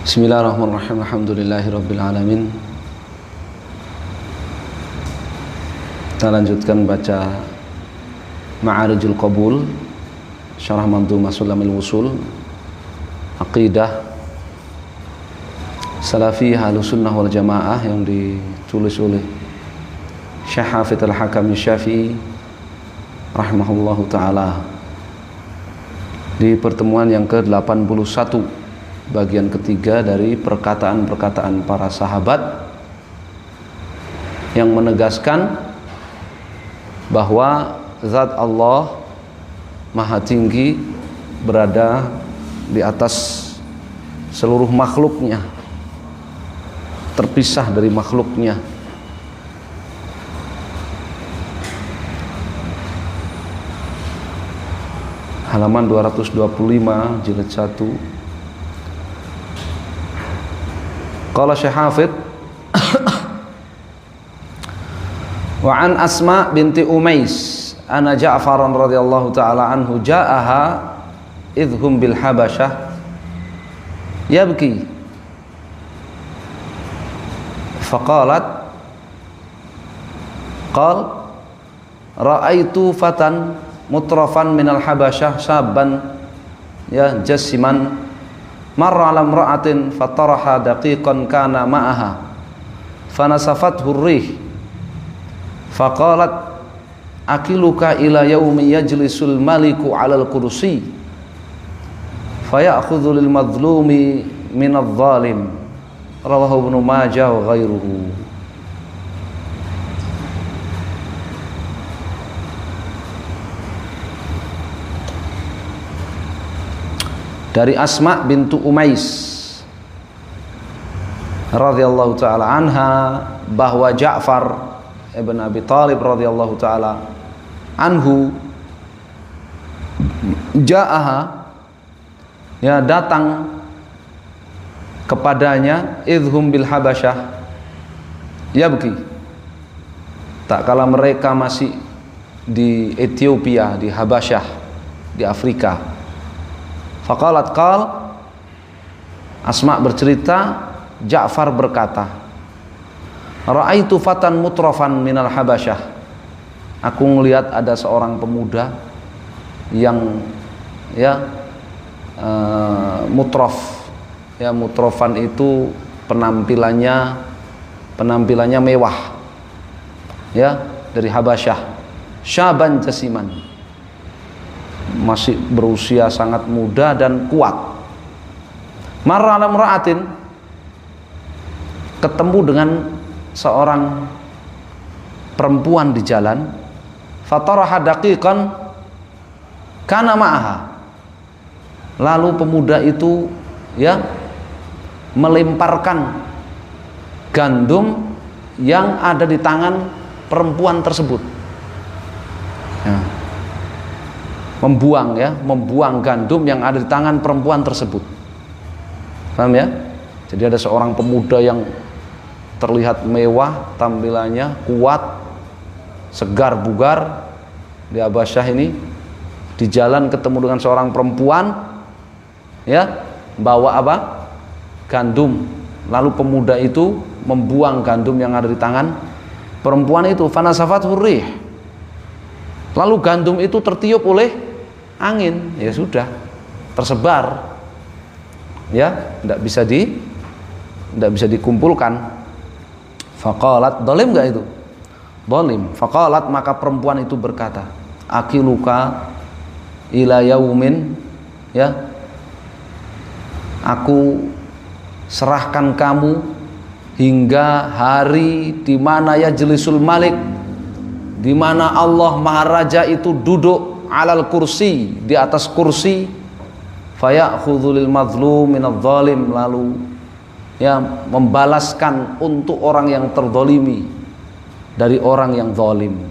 Bismillahirrahmanirrahim. Alhamdulillahirabbil alamin. Kita lanjutkan baca Ma'arijul Qabul, Syarah Mandhumah Sulamil Wusul, Aqidah Salafi Ahlussunnah wal Jamaah yang ditulis oleh Syekh Hafidz Al-Hakam Asy-Syafi'i rahimahullahu taala. Di pertemuan yang ke-81, bagian ketiga dari perkataan-perkataan para sahabat yang menegaskan bahwa zat Allah Maha Tinggi berada di atas seluruh makhluknya, terpisah dari makhluknya. Halaman 225 jilid 1. Qala Syekh Hafidz wa an Asma binti Umais anna Ja'far radhiyallahu ta'ala anhu ja'aha idhum bil Habasyah yabki faqalat qal ra'aitu fatan mutrafan minal Habasyah syabban ya jasiman marra ala imra'atin fataraha daqiqan kana ma'aha fanasafathu ar-rih faqalat akiluka ila yaumi yajlisul maliku 'alal kursi fayakhudhu lil madhlumi min adh-dhalim rawahu Ibnu Majah wa ghairuhu. Dari Asma bintu Umais radhiyallahu taala anha bahwa Ja'far ibn Abi Thalib radhiyallahu taala anhu ja'aha ya datang kepadanya idhum bil Habasyah yabki tak kala mereka masih di Ethiopia, di Habasyah, di Afrika. Faqalat qal Asma bercerita, Ja'far berkata, ra'aitu fatan mutrafan minal Habasyah. Aku melihat ada seorang pemuda yang mutraf. Ya, mutrafan itu penampilannya mewah. Ya, dari Habasyah. Syaban jasiman. Masih berusia sangat muda dan kuat. Marra ala imra'atin, ketemu dengan seorang perempuan di jalan. Fataraha daqiqan kana ma'aha. Lalu pemuda itu ya melemparkan gandum yang ada di tangan perempuan tersebut. Ya. Membuang gandum yang ada di tangan perempuan tersebut. Paham ya? Jadi ada seorang pemuda yang terlihat mewah tampilannya, kuat, segar bugar di Habasyah ini, di jalan ketemu dengan seorang perempuan ya, bawa apa? Gandum. Lalu pemuda itu membuang gandum yang ada di tangan perempuan itu, fanasafathu rih. Lalu gandum itu tertiup oleh angin, ya sudah tersebar, ya tidak bisa dikumpulkan. Faqalat, dolim nggak itu? Dolim. Faqalat, maka perempuan itu berkata, akiluka ila yaumin, ya aku serahkan kamu hingga hari di mana yajlisul malik, di mana Allah Maha Raja itu duduk alal kursi, di atas kursi, fayakhudhu lil madhlum minadh dhalim, lalu ya membalaskan untuk orang yang terzalimi dari orang yang zalim.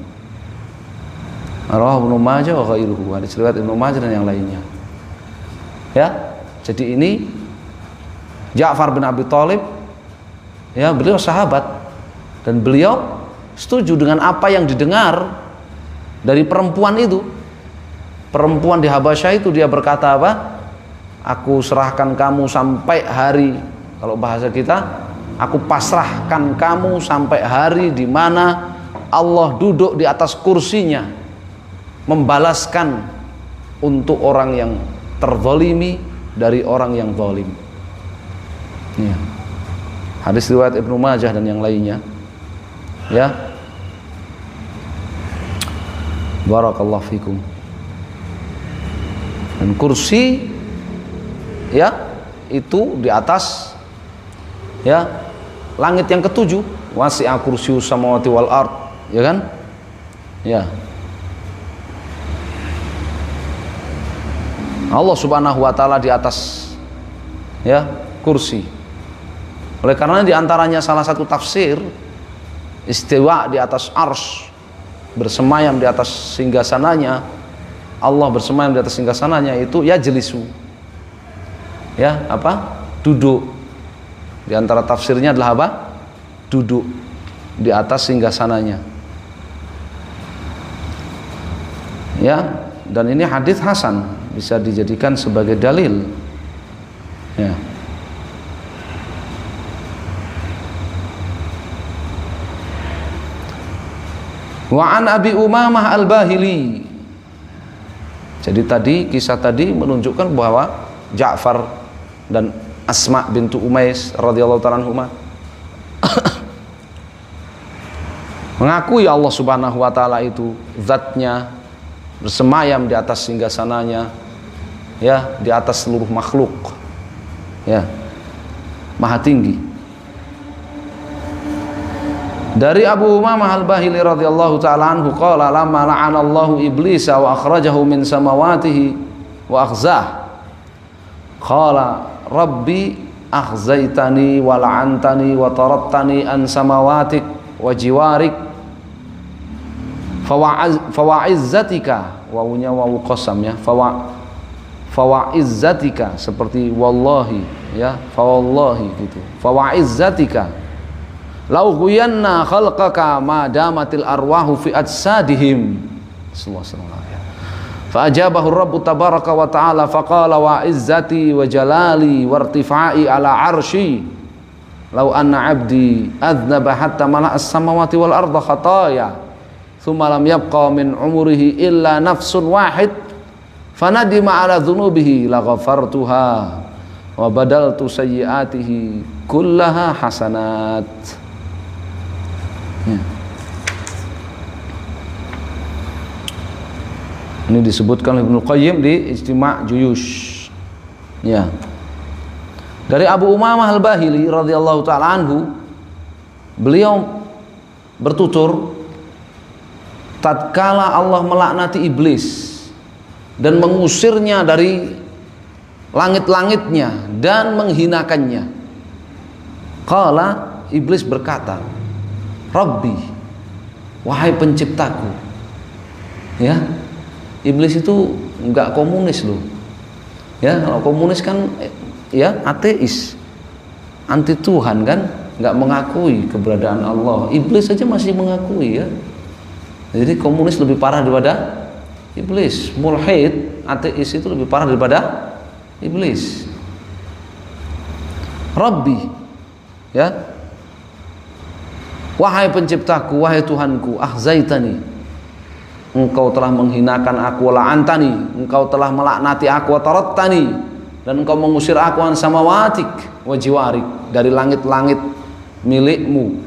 Rawahu Ibnu Majah wa ghairuhu, hadis riwayat Ibnu Majah dan yang lainnya. Ya, jadi ini Ja'far bin Abi Thalib, ya beliau sahabat dan beliau setuju dengan apa yang didengar dari perempuan itu. Perempuan di Habasyah itu, dia berkata apa? Aku serahkan kamu sampai hari Kalau bahasa kita, aku pasrahkan kamu sampai hari di mana Allah duduk di atas kursinya membalaskan untuk orang yang terzalimi dari orang yang zalim. Ya. Hadis riwayat Ibnu Majah dan yang lainnya. Ya. Barakallahu fikum. Dan kursi ya itu di atas ya langit yang ketujuh, wasi'a kursiyyus samawati wal ard, ya kan? Ya. Allah Subhanahu wa taala di atas ya kursi. Oleh karena di antaranya salah satu tafsir istiwa di atas arsy, bersemayam di atas singgasananya, Allah bersemayam di atas singgasananya itu yajlisu. Ya, apa? Duduk. Di antara tafsirnya adalah apa? Duduk di atas singgasananya. Ya, dan ini hadis hasan, bisa dijadikan sebagai dalil. Ya. Wa an Abi Umamah Al-Bahili. Jadi tadi kisah tadi menunjukkan bahwa Ja'far dan Asma bintu Umais radhiyallahu ta'ala anhuma mengakui Allah Subhanahu wa taala itu zatnya bersemayam di atas singgasananya, ya, di atas seluruh makhluk, ya, maha tinggi. Dari Abu Umamah Al-Bahili radhiyallahu ta'ala anhu qala lamma la'anallahu iblisa wa akhrajahu min samawatihi wa akhzah qala rabbi akhzaitani wa la'antani wa tarattani an samawatik wa jiwarik fawa'izzatika, wawunya wawu qasam ya, fawa'izzatika seperti wallahi ya, fawallahi gitu, fawa'izzatika lau ghuyanna khalqaka ma damatil arwahu fi ajsadihim. Sallallahu ya. Fa ajabahu Rabbu tabaraka wa ta'ala faqala wa izzati wa jalali wa irtifai ala arshi lau anna abdi adznaba hatta mala'a as-samawati wal arda khataya thumma lam yabqa min umrihi illa nafsun wahid fanadima ala dhunubihi la ghafartuha wa badaltu sayyiatihi kullaha hasanat. Ya. Ini disebutkan oleh Ibnu Qayyim di Ijtima' Juyush. Ya. Dari Abu Umamah Al-Bahili radhiyallahu ta'ala anhu, beliau bertutur tatkala Allah melaknati iblis dan mengusirnya dari langit-langitnya dan menghinakannya. Qala, iblis berkata, Rabbi, wahai penciptaku. Ya, iblis itu enggak komunis loh. Ya, kalau komunis kan ya ateis, anti Tuhan kan, enggak mengakui keberadaan Allah. Iblis saja masih mengakui ya. Jadi komunis lebih parah daripada iblis. Mulhid, ateis itu lebih parah daripada iblis. Rabbi, ya, wahai penciptaku, wahai Tuhanku, akhzaitani, engkau telah menghinakan aku, la'antani, engkau telah melaknati aku, tarattani, dan engkau mengusir aku an samawatik wa jiwarik, dari langit-langit milikmu,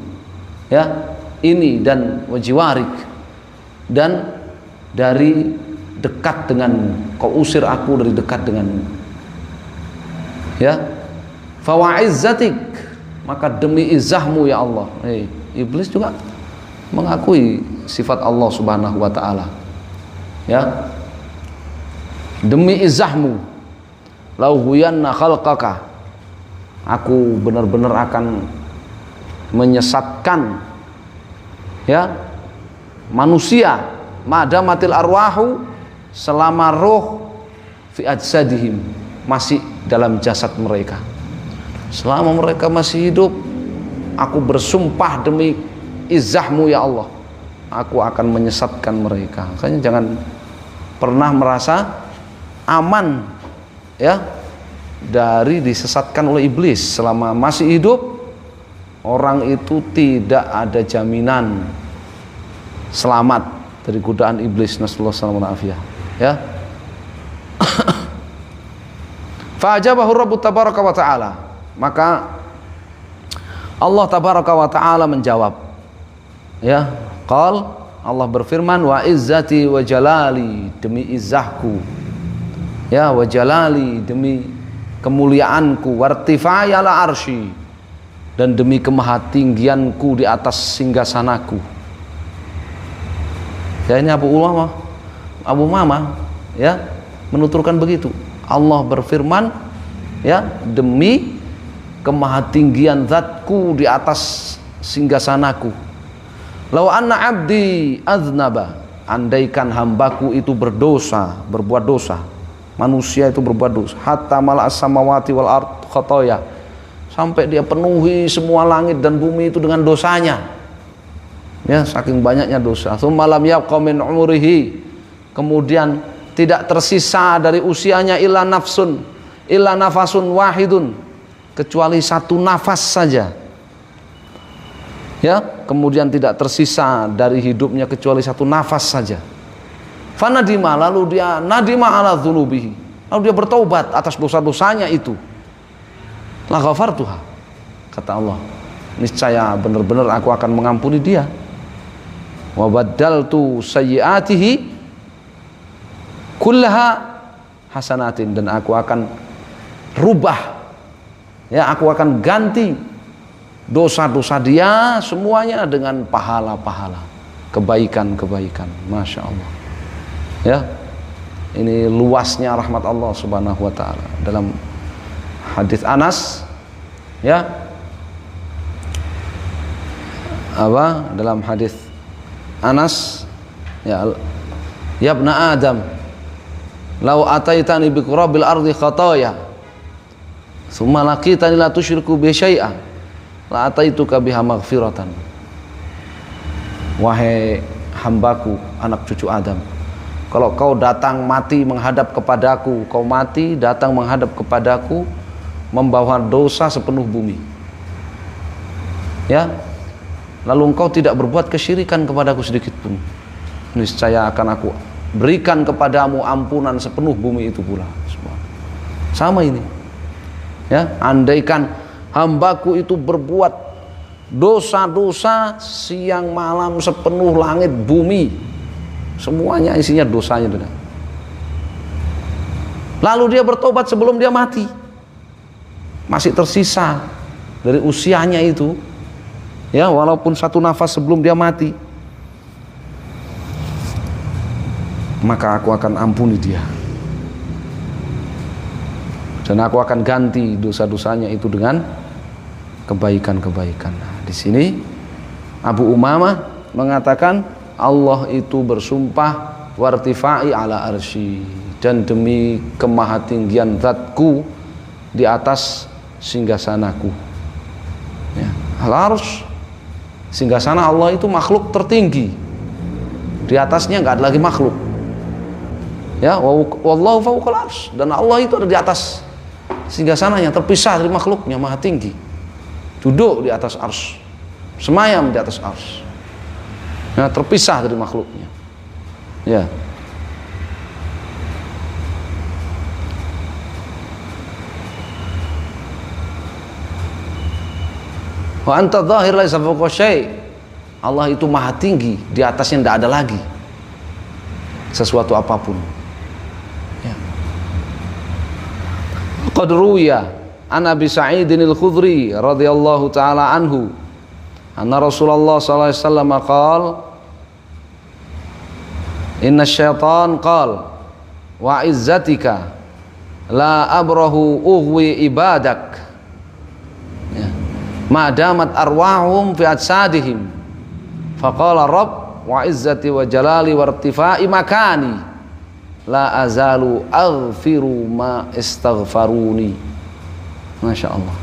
ya, ini dan wa jiwarik, dan dari dekat denganmu, kau usir aku dari dekat denganmu, ya, fawa'izzatik, maka demi izahmu ya Allah. Iblis juga mengakui sifat Allah Subhanahu wa ta'ala, ya, demi izahmu, lau huyanna khalqaka, aku benar-benar akan menyesatkan ya manusia, madamatil arwahu, selama roh fi ajsadihim, masih dalam jasad mereka. Selama mereka masih hidup, aku bersumpah demi izahmu ya Allah, aku akan menyesatkan mereka. Makanya jangan pernah merasa aman ya dari disesatkan oleh iblis. Selama masih hidup, orang itu tidak ada jaminan selamat dari godaan iblis. Nasallahu alaihi wasallam. Ya. Fa'ajabahu Rabbu tabaraka wa ta'ala. Maka Allah tabaraka wa ta'ala menjawab. Ya, Allah berfirman, wa izzati wa jalali, demi izzahku, ya, wa jalali, demi kemuliaanku, wartifai ala arsy, dan demi kemahatinggianku di atas singgasanaku. Ya, ini Abu Umamah ya menuturkan begitu. Allah berfirman, ya, demi kemahatinggian zatku di atas singgasanaku. Lau anna abdi aznaba, andaikan hambaku itu berbuat dosa, manusia itu berbuat dosa, hatta mala'as samawati wal ard khotoya, sampai dia penuhi semua langit dan bumi itu dengan dosanya, ya, saking banyaknya dosa. Tsumma lam yabqa min umrihi, kemudian tidak tersisa dari usianya illa nafasun wahidun, kecuali satu nafas saja. Ya, kemudian tidak tersisa dari hidupnya kecuali satu nafas saja. Fanadima, lalu dia nadima ala dzunubihi, lalu dia bertaubat atas dosa-dosanya itu. La ghafartuha, kata Allah, niscaya benar-benar aku akan mengampuni dia. Wa baddaltu sayyiatihi kullaha hasanatin, dan aku akan rubah, ya, aku akan ganti dosa-dosa dia semuanya dengan pahala-pahala, kebaikan-kebaikan. Masya Allah. Ya, ini luasnya rahmat Allah Subhanahu wa ta'ala. Dalam hadis Anas, ya, dalam hadis Anas, ya, yabna Adam, lau ataitani bi qurabil ardi khataya, tsumma laqitani la tusyriku bi syai'a, la ataituka biha maghfiratan. Wahai hambaku, anak cucu Adam, kalau kau datang mati menghadap kepadaku, kau mati datang menghadap kepadaku membawa dosa sepenuh bumi, ya, lalu engkau tidak berbuat kesyirikan kepadaku sedikit pun, niscaya akan aku berikan kepadamu ampunan sepenuh bumi itu pula. Sama ini, ya, andaikan hambaku itu berbuat dosa-dosa siang malam sepenuh langit bumi, semuanya isinya dosanya, lalu dia bertobat sebelum dia mati, masih tersisa dari usianya itu, ya, walaupun satu nafas sebelum dia mati, maka aku akan ampuni dia, dan aku akan ganti dosa-dosanya itu dengan kebaikan-kebaikan. Nah, di sini Abu Umamah mengatakan Allah itu bersumpah wartifai ala arsy, dan demi kemahatinggian zatku di atas singgasanaku. Ya, al-arsy, singgasana Allah itu makhluk tertinggi, di atasnya nggak ada lagi makhluk. Ya, wallahu fawqal arsy, dan Allah itu ada di atas singgasananya, terpisah dari makhluknya, maha tinggi, duduk di atas arsy, semayam di atas arsy, ya, terpisah dari makhluknya. Ya, wa anta dzahir laisa fawqa syai', Allah itu maha tinggi, di atasnya tidak ada lagi sesuatu apapun. Ya. Qad ruwiya an Abi Sa'idin al-Khudri radhiyallahu taala anhu anna Rasulullah sallallahu alaihi wasallam qala inna syaitan qala wa izzatika la abrahu ughwi ibadak, ya, ma damat arwahum fi ajsadihim, faqala rabb wa izzati wa jalali wa irtifai makani la azalu aghfiru ma istaghfaruni. Masya Allah.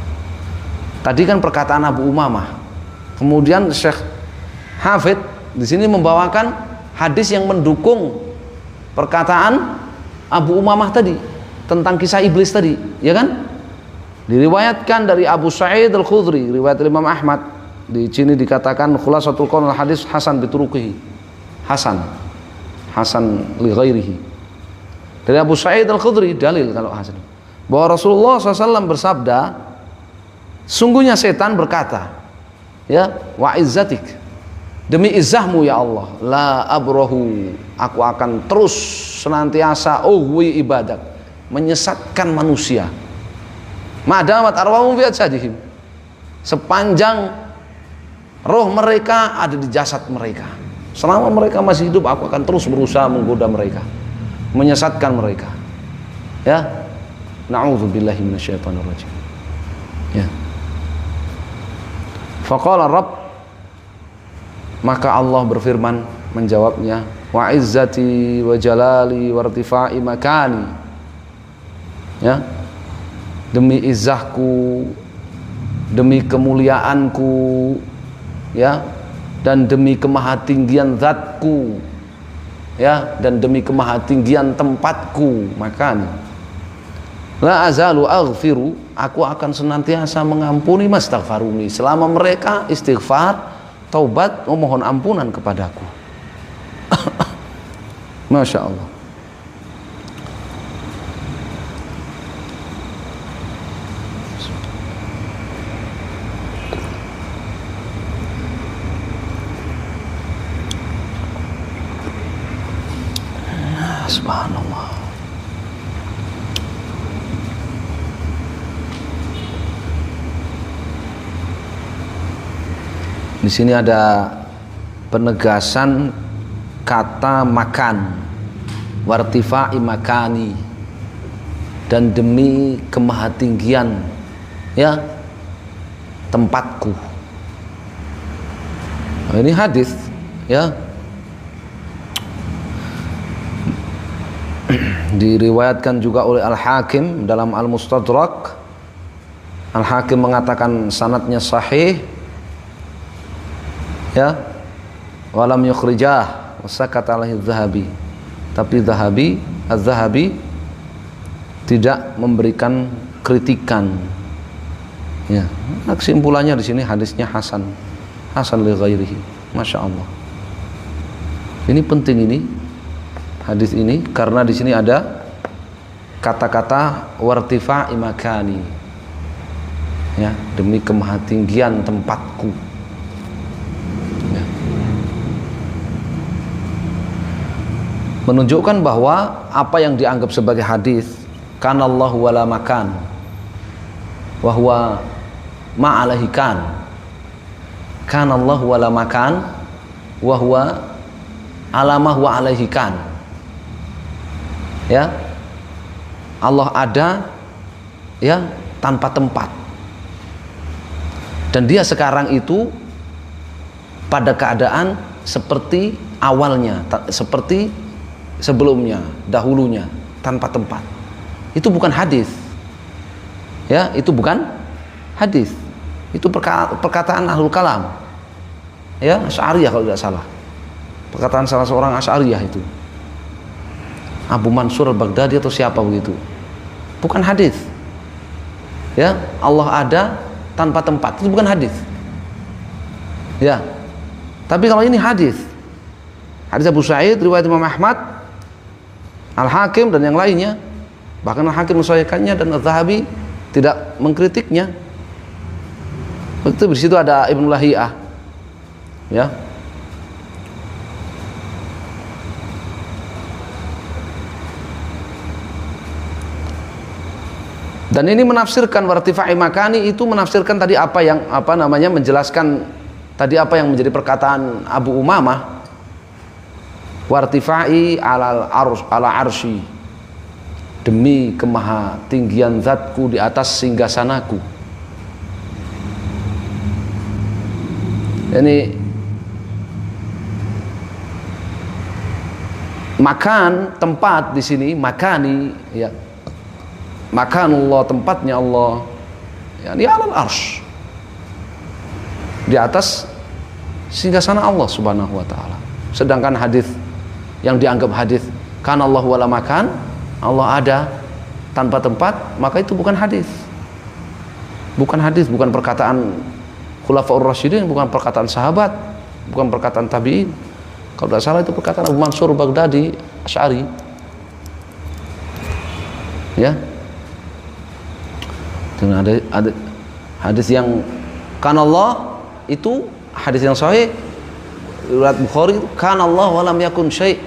Tadi kan perkataan Abu Umamah, kemudian Syekh Hafid di sini membawakan hadis yang mendukung perkataan Abu Umamah tadi tentang kisah iblis tadi, ya kan? Diriwayatkan dari Abu Sa'id Al-Khudri, riwayat Imam Ahmad. Di sini dikatakan khulasatul qaul hadis hasan bituruqihi. Hasan li ghairihi. Dari Abu Sa'id Al-Khudri dalil kalau hasan. Bahwa Rasulullah SAW bersabda, sungguhnya setan berkata, ya, wa izzatik, demi izzahmu ya Allah, la abrahu, aku akan terus senantiasa uhwi ibadat, menyesatkan manusia. Madamat arwahum fi ajsadihim, sepanjang roh mereka ada di jasad mereka. Selama mereka masih hidup, aku akan terus berusaha menggoda mereka, menyesatkan mereka. Ya, na'udzubillahi minasyaitonir rajim. Ya. Faqala Rabb, maka Allah berfirman menjawabnya, wa izzati wa jalali wa irtifai makani, ya, demi izzahku, demi kemuliaanku, ya, dan demi kemahatinggian zatku, ya, dan demi kemahatinggian tempatku, makani la azalu aghfiru, aku akan senantiasa mengampuni mastaghfaruni, selama mereka istighfar, taubat, memohon ampunan kepadaku. Masya Allah. Subhanallah. Di sini ada penegasan kata makan, wartifa'i makani, dan demi kemahatinggian, ya, tempatku. Nah, ini hadis, ya, diriwayatkan juga oleh Al-Hakim dalam Al-Mustadrak. Al-Hakim mengatakan sanadnya sahih, ya, walam yukhrijah wasakata alaihi Zahabi, tapi Az-Zahabi tidak memberikan kritikan, ya. Kesimpulannya di sini hadisnya hasan li ghairihi. Masya Allah. Ini penting, ini hadis ini, karena di sini ada kata-kata wartifa'i makani, ya, demi kemahatinggian tempatku. Menunjukkan bahwa apa yang dianggap sebagai hadis, kanallahu wala makan wa huwa ma'alaihi kan, kanallahu wala makan wa huwa alamah wa alaihi kan, ya, Allah ada, ya, tanpa tempat, dan dia sekarang itu pada keadaan seperti awalnya, seperti sebelumnya, dahulunya, tanpa tempat. Itu bukan hadis, ya, itu bukan hadis, itu perkataan ahlul kalam, ya, Asy'ariyah kalau tidak salah, perkataan salah seorang Asy'ariyah itu, Abu Mansur al-Baghdadi atau siapa begitu. Bukan hadis, ya, Allah ada tanpa tempat, itu bukan hadis, ya. Tapi kalau ini hadis Abu Sa'id, riwayat Imam Ahmad, Al-Hakim dan yang lainnya, bahkan Al-Hakim mensahihkannya dan Az-Zahabi tidak mengkritiknya. Begitu, di situ ada Ibnu Lahiyah, ya. Dan ini menafsirkan wartifa'i makani, itu menafsirkan tadi apa yang menjelaskan tadi apa yang menjadi perkataan Abu Umamah, wartifa'i ala arsy, demi kemahatinggian zatku di atas singgasanaku. Ini makan, tempat di sini, makani, ya, makanullah, tempatnya Allah, ya, ini alal arsy, di atas singgasana Allah Subhanahu wa taala. Sedangkan hadis yang dianggap hadis, kan Allah wala makan, Allah ada tanpa tempat, maka itu bukan hadis. Bukan hadis, bukan perkataan Khulafaur Rasyidin, bukan perkataan sahabat, bukan perkataan tabi'in. Kalau tidak salah itu perkataan Abu Mansur Baghdadi Asy'ari. Ya. Dan ada hadis yang kana Allah itu hadis yang sahih riwayat Bukhari, kana Allah wa lam yakun syai'.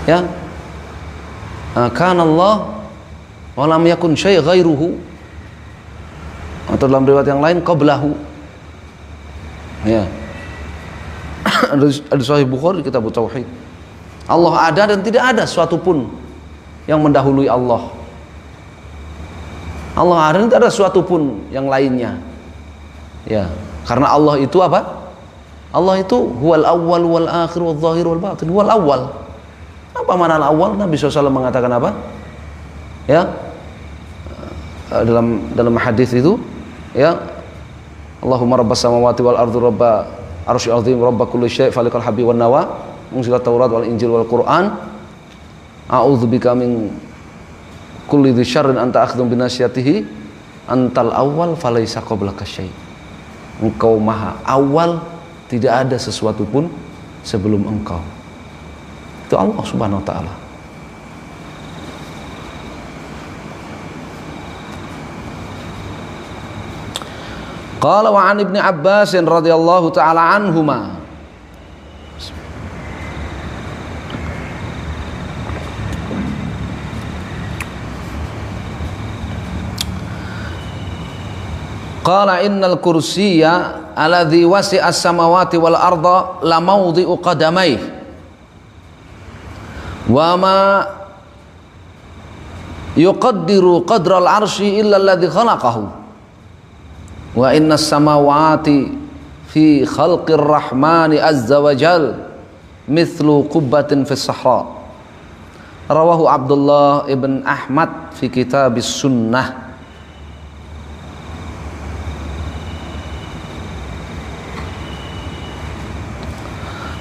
Ya. Kana Allah wa lam yakun syai' ghairuhu. Atau dalam riwayat yang lain qablahu. Ya. Ada sahih Bukhari kitab tauhid. Allah ada dan tidak ada suatu pun yang mendahului Allah. Allah ada dan tidak ada suatu pun yang lainnya. Ya, karena Allah itu apa? Allah itu huwal awwal wal akhir wal zahir wal batin. Huwal awwal. Apa makna al-awwal? Nabi SAW mengatakan apa? Ya. Dalam hadis itu, ya. Allahumma rabbas samawati wal ardi rabba arsyil azim rabba kulli syai' falikal habbi wan nawa munzilat taurat wal injil wal qur'an a'udzubika min kulli dzi syarrin anta akhdhum bi nasyatihi antal awwal falaisa qablaka syai'. Engkau maha awal, tidak ada sesuatu pun sebelum engkau. Itu Allah Subhanahu wa taala. Qala wa an Ibnu Abbas radhiyallahu taala anhuma. Qala innal kursiyya alladhi wasi'a as-samawati wal arda la mawdi'u qadamaihi wa ma yuqaddiru qadra al-'arsyi illa alladhi khalaqahu wa inna as-samawati fi khalqir rahmani azza wa jal mithlu qubbatin fis sahra. Rawahu Abdullah ibn Ahmad fi kitabis sunnah.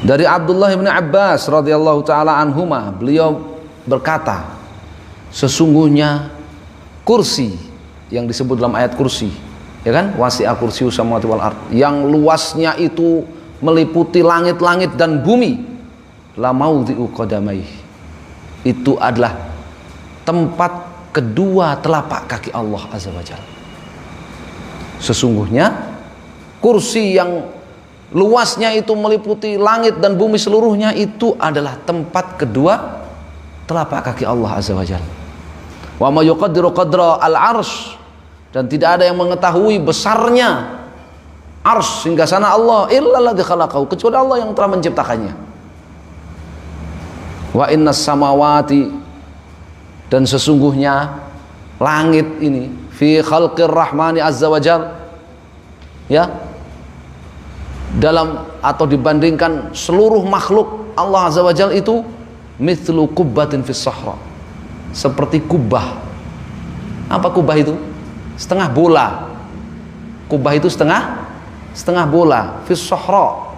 Dari Abdullah bin Abbas radhiyallahu taala anhuma, beliau berkata, sesungguhnya kursi yang disebut dalam ayat kursi, ya kan, wasi'a kursiyyus samawati wal ard, yang luasnya itu meliputi langit-langit dan bumi, la maudhi'u qadamaihi, itu adalah tempat kedua telapak kaki Allah azza wajalla. Sesungguhnya kursi yang luasnya itu meliputi langit dan bumi seluruhnya, itu adalah tempat kedua telapak kaki Allah azza wajalla. Wa ma yuqaddiru qadra al-'arsy, dan tidak ada yang mengetahui besarnya arsy hingga sana Allah illa alladzi khalaqahu, kecuali Allah yang telah menciptakannya. Wa innas samawati, dan sesungguhnya langit ini, fi khalqir rahmani azza wajalla, ya, dalam atau dibandingkan seluruh makhluk Allah azza wajalla itu mithlu kubbatin fis sahra, seperti kubah. Apa kubah itu? Setengah bola. Kubah itu setengah bola fis sahra,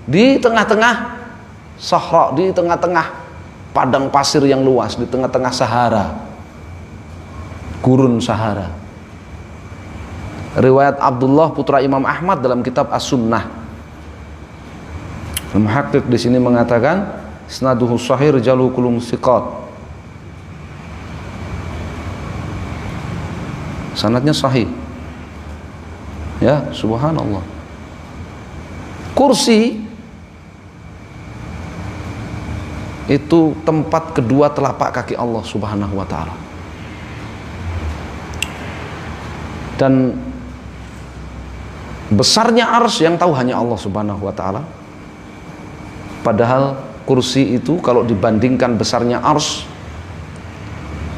di tengah-tengah sahra, di tengah-tengah padang pasir yang luas, di tengah-tengah Sahara, gurun Sahara. Riwayat Abdullah putra Imam Ahmad dalam kitab As-Sunnah. Muhaqqiq di sini mengatakan isnaduhu sahih rijaluhu kullum thiqat. Sanadnya sahih. Ya, subhanallah. Kursi itu tempat kedua telapak kaki Allah Subhanahu wa taala. Dan besarnya arsy yang tahu hanya Allah Subhanahu wa taala. Padahal kursi itu kalau dibandingkan besarnya arsy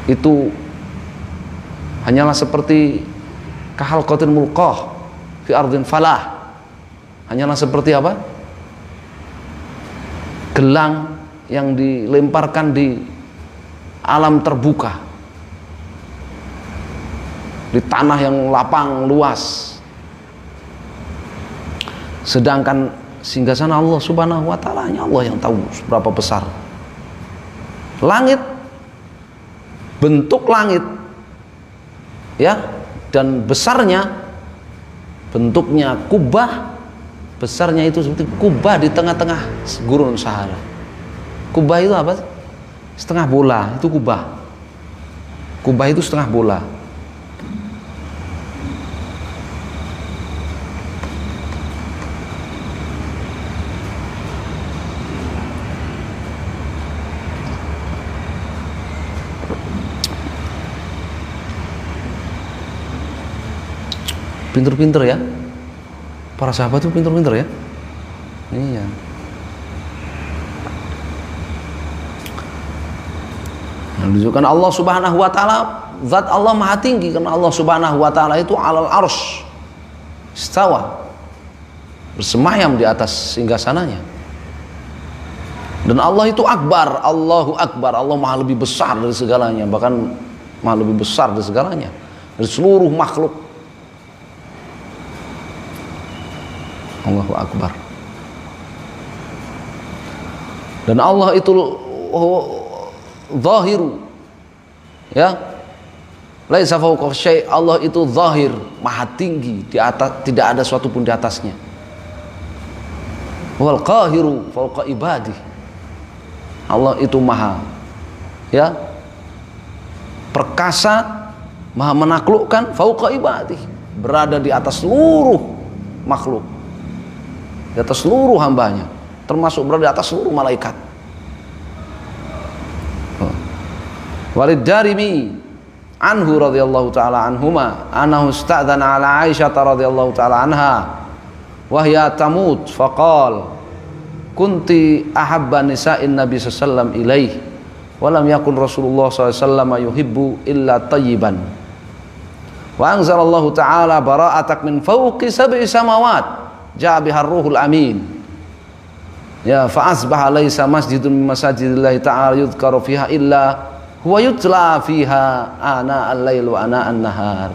itu hanyalah seperti kahalqatin mulqah fi ardin falah. Hanyalah seperti apa? Gelang yang dilemparkan di alam terbuka, di tanah yang lapang luas. Sedangkan singgasana Allah Subhanahu wa taala hanya Allah yang tahu seberapa besar. Langit, bentuk langit, ya, dan besarnya, bentuknya kubah, besarnya itu seperti kubah di tengah-tengah gurun Sahara. Kubah itu apa? Setengah bola, itu kubah. Kubah itu setengah bola. Pinter-pinter ya, para sahabat itu pinter-pinter ya. Iya. Menunjukkan Allah Subhanahu wa taala, zat Allah maha tinggi, karena Allah Subhanahu wa taala itu alal arsy istawa, bersemayam di atas singgasananya. Dan Allah itu akbar, Allahu akbar, Allah maha lebih besar dari segalanya, bahkan maha lebih besar dari segalanya, dari seluruh makhluk. Allahu akbar. Dan Allah itu zahiru, ya, laisa fawqa syai', Allah itu zahir, maha tinggi, di atas, tidak ada suatu pun di atasnya. Wal qahiru fawqa ibadih, Allah itu maha, ya, perkasa, maha menaklukkan, fawqa ibadih, berada di atas seluruh makhluk, di atas seluruh hambanya, termasuk berada di atas seluruh malaikat. Walid Darimi anhu radhiyallahu taala anhuma annahu ista'dzana ala Aisyah radhiyallahu taala anha wa hiya tamut faqal kunti ahabba nisa'in nabi sallallahu alaihi wasallam ilaih wa lam yakun Rasulullah sallallahu alaihi wasallam yuhibbu illa tayyiban wa anzalallahu taala bara'atak min fawqi sab'i samawat ja'a bihar ruhul amin ya fa asbaha laysa masjidun min masajidillahi ta'ala yudhkaru fiha illa huwa yutla fiha ana al-lail wa ana an-nahar.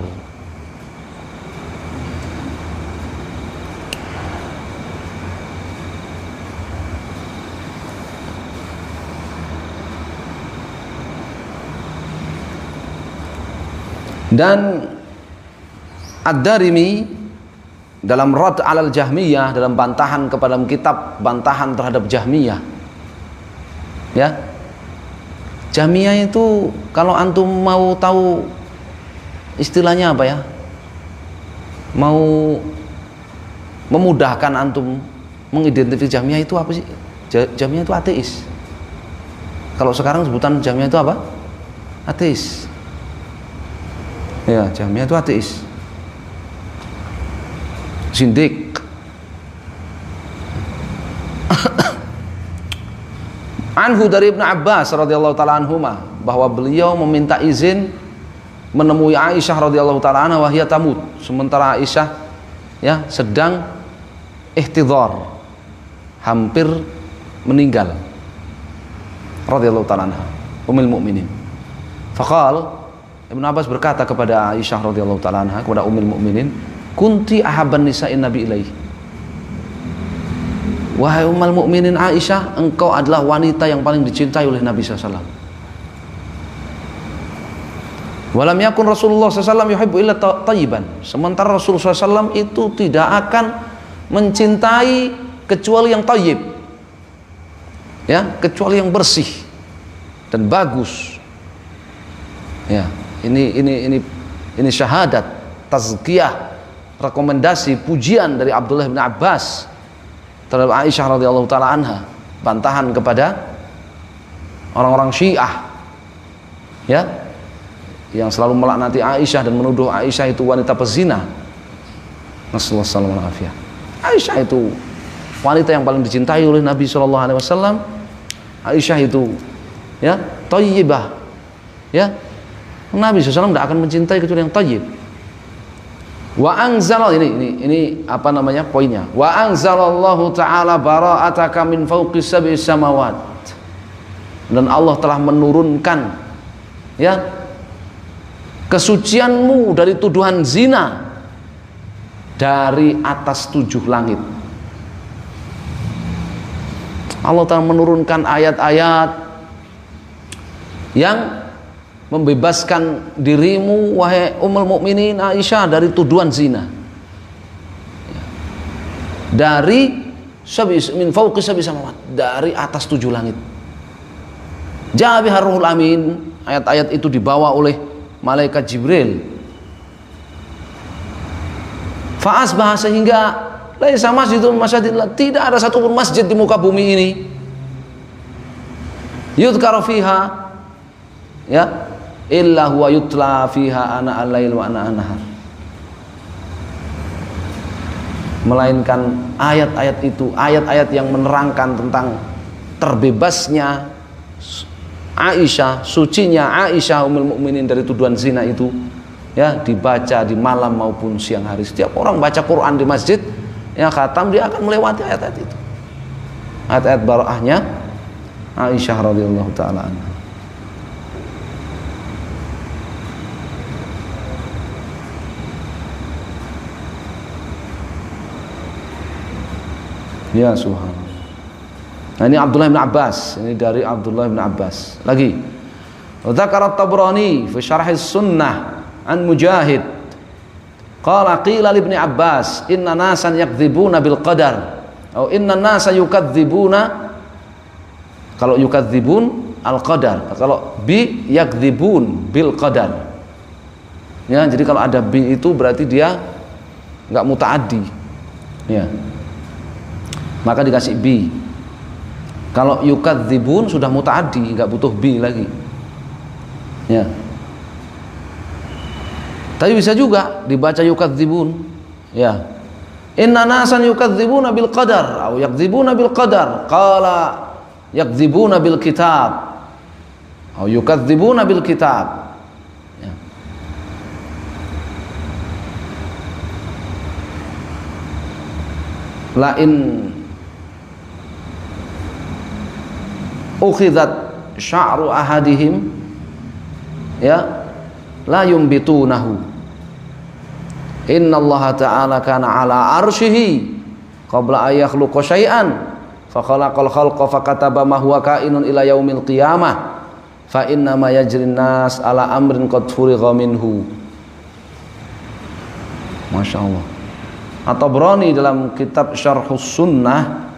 Dan Ad-Darimi dalam Rad alal Jahmiyah, dalam bantahan kepada kitab bantahan terhadap Jahmiyah, ya, Jahmiyah itu kalau antum mau tahu istilahnya apa ya, mau memudahkan antum mengidentifikasi Jahmiyah itu apa sih? Jahmiyah itu ateis. Kalau sekarang sebutan Jahmiyah itu apa? Ateis. Ya, Jahmiyah itu ateis. Zindik. Anhu dari Ibnu Abbas radhiyallahu taala anhuma, bahwa beliau meminta izin menemui Aisyah radhiyallahu taala anha wahia tamut, sementara Aisyah, ya, sedang ihtidhar, hampir meninggal, radhiyallahu taala anha, ummul mukminin. Faqal, Ibnu Abbas berkata kepada Aisyah radhiyallahu taala anha, kepada ummul mukminin, kunti ahabban nisa'in nabi ilaihi, wahai ummul mukminin Aisyah, engkau adalah wanita yang paling dicintai oleh Nabi SAW. Walam yakun Rasulullah SAW yuhibbu illa tayyiban, sementara Rasulullah SAW itu tidak akan mencintai kecuali yang tayyib, ya, kecuali yang bersih dan bagus. Ya, ini syahadat, tazkiyah, rekomendasi, pujian dari Abdullah bin Abbas terhadap Aisyah radhiyallahu taala anha, bantahan kepada orang-orang Syiah, ya, yang selalu melaknati Aisyah dan menuduh Aisyah itu wanita pezina. Nasallallahu alaihi wasallam. Aisyah itu wanita yang paling dicintai oleh Nabi sallallahu alaihi wasallam. Aisyah itu, ya, thayyibah, ya, Nabi SAW tidak akan mencintai kecuali yang thayyib. Wa anzal, ini apa namanya poinnya, wa anzalallahu ta'ala bara'ataka min fawqi sab'i samawat, dan Allah telah menurunkan, ya, kesucianmu dari tuduhan zina dari atas 7 langit. Allah telah menurunkan ayat-ayat yang membebaskan dirimu wahai Ummul Mukminin Aisyah dari tuduhan zina. Dari min fawqi sab'i samawat, dari atas 7 langit. Ja'a biha Ruhul Amin, ayat-ayat itu dibawa oleh malaikat Jibril. Fa'asbah, sehingga laisa masjidun masyadillah, tidak ada satupun masjid di muka bumi ini yudhkar fiha ya illa huwa yutla fiha ana al-lail wa ana an-nahar, melainkan ayat-ayat itu, ayat-ayat yang menerangkan tentang terbebasnya Aisyah, sucinya Aisyah Ummul Mukminin dari tuduhan zina itu ya, dibaca di malam maupun siang hari. Setiap orang baca Quran di masjid ya khatam, dia akan melewati ayat-ayat itu, ayat-ayat barakahnya Aisyah radhiyallahu taala anha. Ya subhanallah. Nah, ini Abdullah bin Abbas, ini dari Abdullah bin Abbas. Lagi, dzakara at-Tabrani fi syarh as-sunnah an Mujahid qala qila li Ibnu Abbas inna nasan yakdzibuna bil qadar atau inna nasa yukadzibuna. Kalau yukadzibun al qadar, kalau bi yakdzibun bil qadar. Ya, jadi kalau ada bi itu berarti dia enggak mutaaddi. Ya. Maka dikasih bi. Kalau yukadzibun sudah mutaaddi, enggak butuh bi lagi. Ya. Tapi bisa juga dibaca yukadzibun. Ya. Inna nasan yukadzibuna bil qadar atau yakdzibuna bil qadar. Qala yakdzibuna bil kitab atau yukadzibuna bil kitab. Ya. La in ukhidat sya'ru ahadihim ya la yumbitunahu. Innallaha ta'ala kana ala arsyihi qabla an yakhluqa syai'an fa khalaqal khalqa fa kataba ma huwa kainun ila yaumil qiyamah fa inna ma yajrin nas ala amrin qad furigha minhu. Masyaallah. At-Tabrani dalam kitab Syarhus Sunnah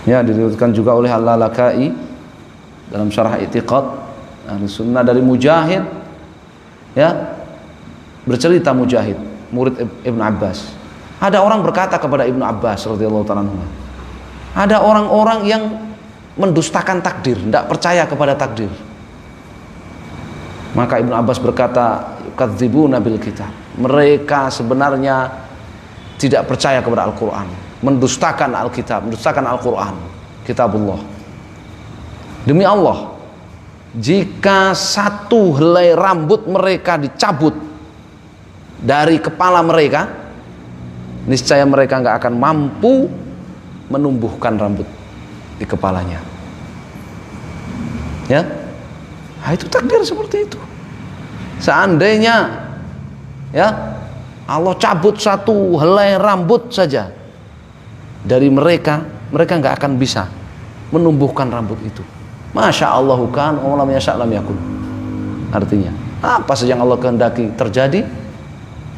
ya, diriwayatkan juga oleh Al-Lalakai dalam Syarah I'tiqad Ahlus Sunnah dari Mujahid ya, bercerita Mujahid murid Ibnu Abbas. Ada orang berkata kepada Ibnu Abbas radhiyallahu ta'ala anhu, ada orang-orang yang mendustakan takdir, tidak percaya kepada takdir. Maka Ibnu Abbas berkata, yukadzibuna bil kitab, mereka sebenarnya tidak percaya kepada Al-Quran, mendustakan Alkitab, mendustakan Al-Quran, kitabullah. Demi Allah, jika satu helai rambut mereka dicabut dari kepala mereka, niscaya mereka nggak akan mampu menumbuhkan rambut di kepalanya. Ya, nah, itu takdir seperti itu. Seandainya ya Allah cabut satu helai rambut saja dari mereka, mereka nggak akan bisa menumbuhkan rambut itu. Masya Allah kan, lam yasha' lam yakun. Artinya, apa saja yang Allah kehendaki terjadi,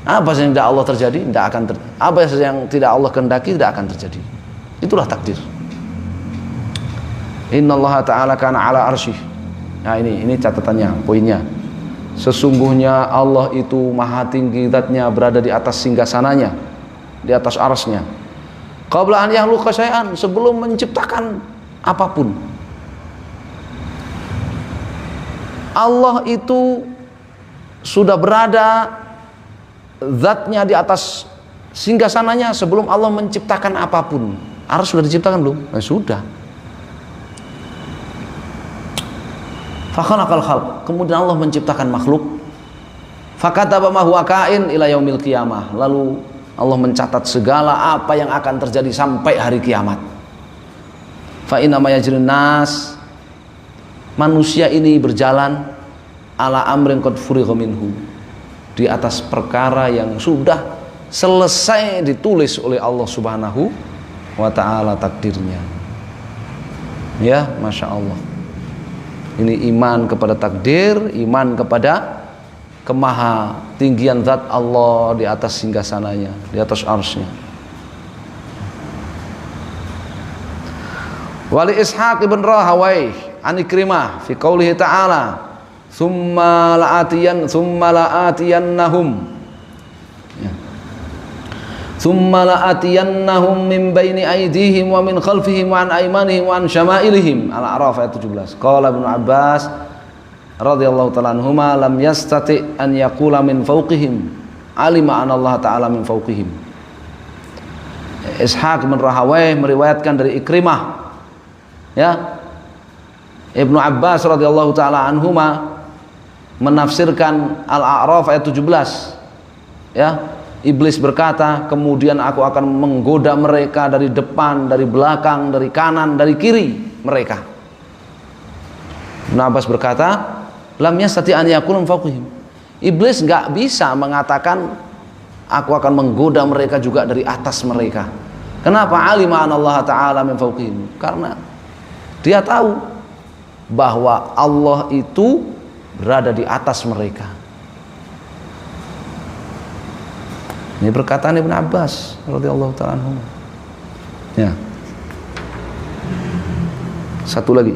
apa saja yang tidak Allah terjadi, tidak akan apa saja yang tidak Allah kehendaki tidak akan terjadi. Itulah takdir. Innallaha ta'ala kana ala arsyih. Nah, ini catatannya, poinnya. Sesungguhnya Allah itu maha tinggi zatnya, berada di atas singgasananya, di atas arsy-Nya. Qabla an yakhluqa syai'an, sebelum menciptakan apapun. Allah itu sudah berada zatnya di atas singgasananya sebelum Allah menciptakan apapun. Arsy sudah diciptakan belum? Sudah. Fakhalaqal khalq, kemudian Allah menciptakan makhluk. Fakataba ma huwa kain ila yaumil qiyamah, lalu Allah mencatat segala apa yang akan terjadi sampai hari kiamat. Fa inna ma yajrin nas, manusia ini berjalan ala amrin qad furigha minhu, di atas perkara yang sudah selesai ditulis oleh Allah Subhanahu wa ta'ala takdirnya. Ya, Masya Allah. Ini iman kepada takdir, iman kepada kemaha tinggian zat Allah di atas singgasananya, di atas arsy-Nya. Wali Ishaq ibn Rahawayh an Ikrimah fi qoulihi ta'ala thumma la'atiyannahum thumma la'atiyannahum min baini aydihim wa min khalfihim wa an aymanihim wa an syama'ilihim. Al-A'raf ayat 17. Qala Ibnu Abbas radhiyallahu ta'ala anhuma lam yastati an yaqula min fawqihim alima anna Allah ta'ala min fawqihim. Ishaq bin Rahawayh meriwayatkan dari Ikrimah, ya, Ibnu Abbas radhiyallahu ta'ala anhuma menafsirkan Al-A'raf ayat 17, ya. Iblis berkata, kemudian aku akan menggoda mereka dari depan, dari belakang, dari kanan, dari kiri mereka. Ibnu Abbas berkata, lam yastati an yaqulu fawqihim. Iblis nggak bisa mengatakan aku akan menggoda mereka juga dari atas mereka. Kenapa? Alima anallaha ta'ala min fawqihim. Karena dia tahu bahwa Allah itu berada di atas mereka. Ini perkataan Ibnu Abbas radhiyallahu ta'ala anhu. Ya. Satu lagi.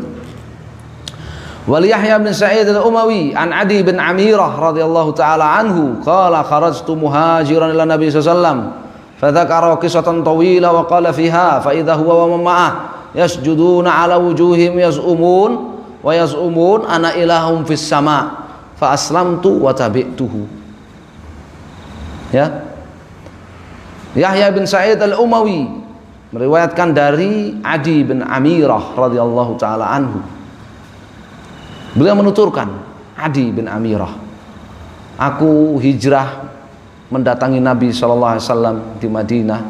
Wali Yahya bin Sa'id al-Umawi an Adi bin Amirah radhiyallahu ta'ala anhu qala kharajtu muhajiran ila Nabi sallallahu alaihi wasallam fadzakara qissatan tawila wa qala fiha fa idza huwa wa ma'ah yasjuduna ala wujuhim yaz'umun ana ilahum fis sama fa aslamtu wa tabi'tuhu. Ya. Yahya bin Sa'id al-Umawi meriwayatkan dari Adi bin Amirah radhiyallahu ta'ala anhu. Beliau menuturkan, Adi bin Amirah, aku hijrah mendatangi Nabi SAW di Madinah.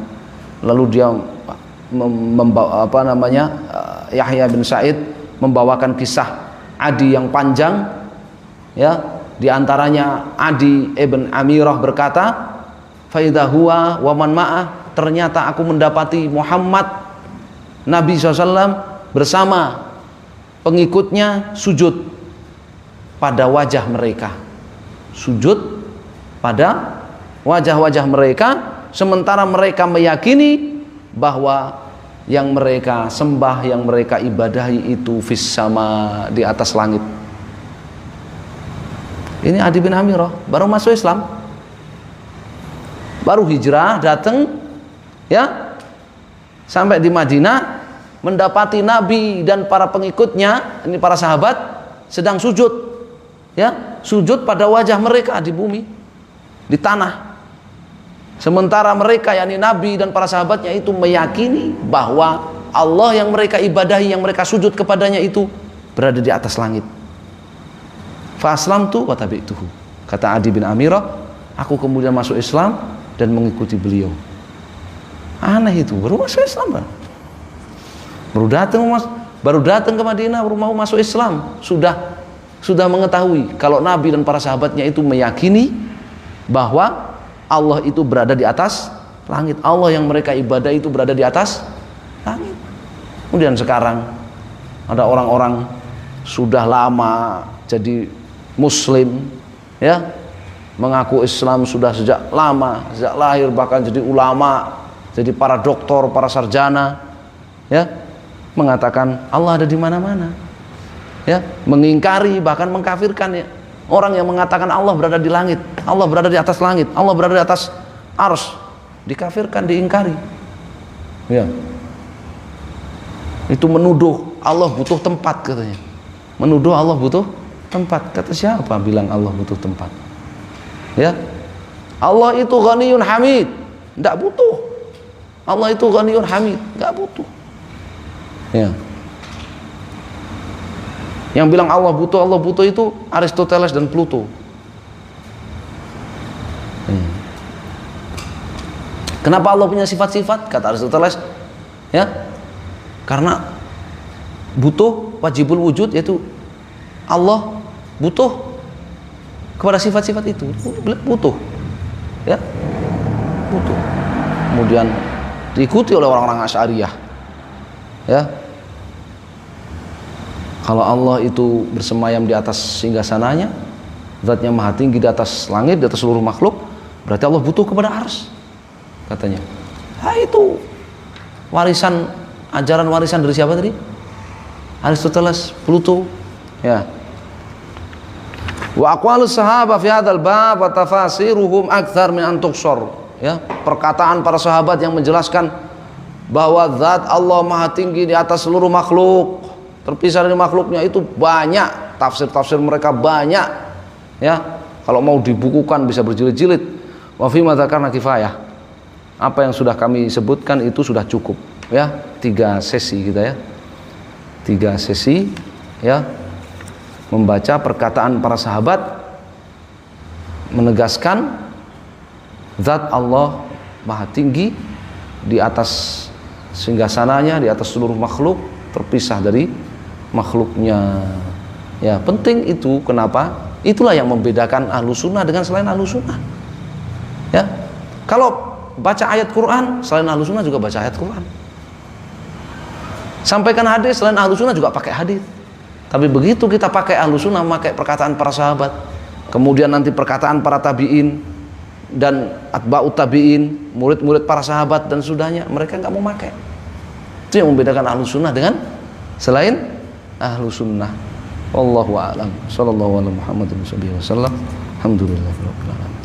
Lalu dia membawa Yahya bin Sa'id membawakan kisah Adi yang panjang, ya. Di antaranya Adi ibn Amirah berkata, faidha huwa wa man ma'ah, ternyata aku mendapati Muhammad Nabi SAW bersama pengikutnya sujud pada wajah mereka, sujud pada wajah-wajah mereka, sementara mereka meyakini bahwa yang mereka sembah, yang mereka ibadahi itu fis sama, di atas langit. Ini Adi bin Amirah baru masuk Islam, baru hijrah datang, ya, sampai di Madinah mendapati Nabi dan para pengikutnya, ini para sahabat, sedang sujud, ya, sujud pada wajah mereka di bumi, di tanah. Sementara mereka, yakni Nabi dan para sahabatnya itu meyakini bahwa Allah yang mereka ibadahi, yang mereka sujud kepadanya itu berada di atas langit. Fa aslamtu wa tabi'tuhu. Kata Adi bin Amirah, aku kemudian masuk Islam dan mengikuti beliau. Aneh itu, baru masuk Islam, baru datang ke Madinah, baru mau masuk Islam, sudah mengetahui kalau Nabi dan para sahabatnya itu meyakini bahwa Allah itu berada di atas langit, Allah yang mereka ibadah itu berada di atas langit. Kemudian sekarang ada orang-orang sudah lama jadi Muslim, ya, mengaku Islam sudah sejak lama, sejak lahir, bahkan jadi ulama, jadi para doktor, para sarjana, ya, mengatakan Allah ada di mana-mana, ya, mengingkari bahkan mengkafirkan, ya, orang yang mengatakan Allah berada di langit, Allah berada di atas langit, Allah berada di atas arsy, dikafirkan, diingkari, ya. Itu menuduh Allah butuh tempat, katanya, menuduh Allah butuh tempat. Kata siapa bilang Allah butuh tempat? Ya, Allah itu ghaniyun hamid, tidak butuh. Allah itu ghaniyun hamid, nggak butuh. Ya. Yang bilang Allah butuh itu Aristoteles dan Pluto. Ya. Kenapa Allah punya sifat-sifat? Kata Aristoteles, ya, karena butuh, wajibul wujud, yaitu Allah butuh kepada sifat-sifat itu, butuh, ya, butuh. Kemudian diikuti oleh orang-orang Asy'ariyah, ya, Kalau Allah itu bersemayam di atas singgasananya, zatnya maha tinggi di atas langit, di atas seluruh makhluk, berarti Allah butuh kepada ars, katanya. Itu warisan, ajaran warisan dari siapa tadi? Aristoteles, Pluto, ya. Wa aqwalus sahabah fi hadzal bab wa tafasiruhum aktsar min an tuqsar, ya. Perkataan para sahabat yang menjelaskan bahwa zat Allah maha tinggi di atas seluruh makhluk, terpisah dari makhluknya, itu banyak, tafsir-tafsir mereka banyak, ya. Kalau mau dibukukan bisa berjilid-jilid. Wa fi ma dzakarna kifayah. Apa yang sudah kami sebutkan itu sudah cukup, ya. 3 sesi kita, ya. 3 sesi, ya, membaca perkataan para sahabat menegaskan zat Allah maha tinggi di atas singgasananya, di atas seluruh makhluk, terpisah dari makhluknya. Ya, penting itu. Kenapa? Itulah yang membedakan Ahlus Sunnah dengan selain Ahlus Sunnah. Ya, kalau baca ayat Quran, selain Ahlus Sunnah juga baca ayat Quran. Sampaikan hadis, selain Ahlus Sunnah juga pakai hadis. Tapi begitu kita pakai Ahlus Sunnah, pakai perkataan para sahabat, kemudian nanti perkataan para tabi'in dan atba'ut tabi'in, murid-murid para sahabat dan sudahnya, mereka nggak mau pakai. Itu yang membedakan Ahlus Sunnah dengan selain Ahlus Sunnah. Wallahu a'lam. Sallallahu alaihi Muhammadin sallallahu alaihi wasallam. Alhamdulillahirabbil alamin.